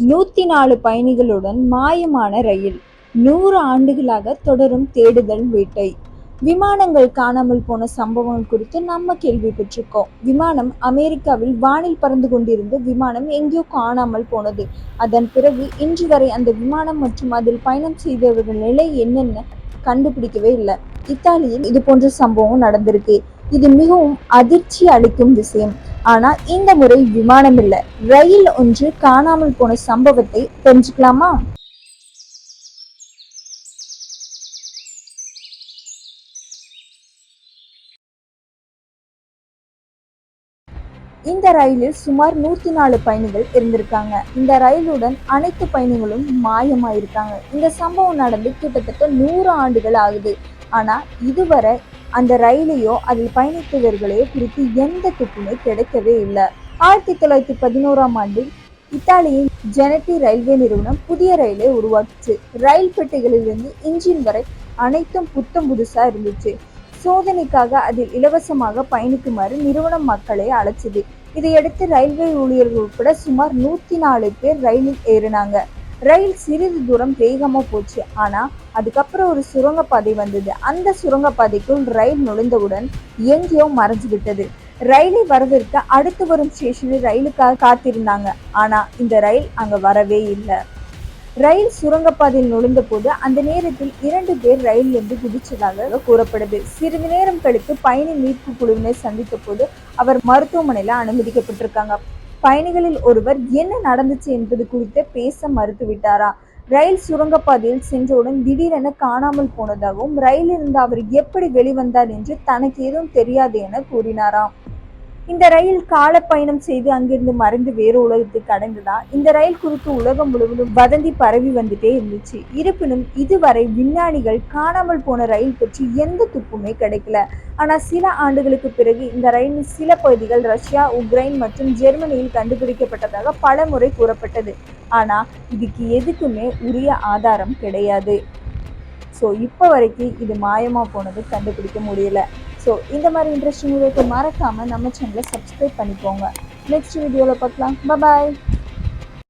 104 பயணிகளுடன் மாயமான ரயில். 100 ஆண்டுகளாக தொடரும் தேடுதல் வேட்டை. விமானங்கள் காணாமல் போன சம்பவங்கள் குறித்து நம்ம கேள்விப்பட்டிருக்கோம். விமானம் அமெரிக்காவில் வானில் பறந்து கொண்டிருந்து விமானம் எங்கேயோ காணாமல் போனது. அதன் பிறகு இன்று வரை அந்த விமானம் மற்றும் அதில் பயணம் செய்தவர்கள் நிலை என்னென்ன கண்டுபிடிக்கவே இல்லை. இத்தாலியில் இது போன்ற சம்பவம் நடந்திருக்கு. இது மிகவும் அதிர்ச்சி அளிக்கும் விஷயம். ஆனா இந்த முறை விமானம் இல்ல, ரயில் ஒன்று காணாமல் போன சம்பவத்தை தெரிஞ்சுக்கலாமா? இந்த ரயிலில் சுமார் 104 பயணிகள் இருந்திருக்காங்க. இந்த ரயிலுடன் அனைத்து பயணிகளும் மாயமாயிருக்காங்க. இந்த சம்பவம் நடந்து கிட்டத்தட்ட 100 ஆண்டுகள் ஆகுது. ஆனா இதுவரை அந்த ரயிலையோ அதில் பயணித்தவர்களையோ குறித்து எந்த துப்புமே கிடைக்கவே இல்லை. 1911ஆம் ஆண்டில் இத்தாலியின் ஜெனட்டி ரயில்வே நிறுவனம் புதிய ரயிலை உருவாக்குச்சு. ரயில் பெட்டிகளிலிருந்து இன்ஜின் வரை அனைத்தும் புத்தம் புதுசா இருந்துச்சு. சோதனைக்காக அதில் இலவசமாக பயணிக்குமாறு நிறுவனம் மக்களை அழைச்சது. இதையடுத்து ரயில்வே ஊழியர்கள் உட்பட சுமார் 104 பேர் ரயிலில் ஏறினாங்க. ரயில் சிறிது தூரம் வேகமா போச்சு. ஆனா அதுக்கப்புறம் ஒரு சுரங்கப்பாதை வந்தது. அந்த சுரங்கப்பாதைக்குள் ரயில் நுழைந்தவுடன் எங்கேயோ மறைஞ்சு விட்டது. ரயிலை வரவிருக்க அடுத்து வரும் ஸ்டேஷனில் ரயிலுக்காக காத்திருந்தாங்க. ஆனா இந்த ரயில் அங்க வரவே இல்லை. ரயில் சுரங்கப்பாதையில் நுழைந்த போது அந்த நேரத்தில் 2 பேர் ரயிலிருந்து குதிச்சதாக கூறப்படுது. சிறிது நேரம் கழித்து பயணி மீட்பு குழுவினை சந்தித்த போது அவர் மருத்துவமனையில அனுமதிக்கப்பட்டிருக்காங்க. பயணிகளில் ஒருவர் என்ன நடந்துச்சு என்பது குறித்து பேச மறுத்துவிட்டாரா? ரயில் சுரங்கப்பாதையில் சென்றவுடன் திடீரென காணாமல் போனதாகவும் ரயிலிருந்து அவர் எப்படி வெளிவந்தார் என்று தனக்கு எதுவும் தெரியாது என கூறினாராம். இந்த ரயில் கால பயணம் செய்து அங்கிருந்து மறைந்து வேறு உலகத்துக்கு அடைந்ததா? இந்த ரயில் குறித்து உலகம் முழுவதும் வதந்தி பரவி வந்துட்டே இருந்துச்சு. இருப்பினும் இதுவரை விஞ்ஞானிகள் காணாமல் போன ரயில் பற்றி எந்த துப்புமே கிடைக்கல. ஆனா சில ஆண்டுகளுக்கு பிறகு இந்த ரயிலின் சில பகுதிகள் ரஷ்யா, உக்ரைன் மற்றும் ஜெர்மனியில் கண்டுபிடிக்கப்பட்டதாக பல முறை கூறப்பட்டது. ஆனா இதுக்கு எதுக்குமே உரிய ஆதாரம் கிடையாது. ஸோ இப்போ வரைக்கும் இது மாயமா போனது கண்டுபிடிக்க முடியல. ஸோ இந்த மாதிரி இன்ட்ரெஸ்டிங் வீடியோக்கு மறக்காம நம்ம சேனலை சப்ஸ்கிரைப் பண்ணிக்கோங்க. நெக்ஸ்ட் வீடியோவில் பார்க்கலாம். பாய்.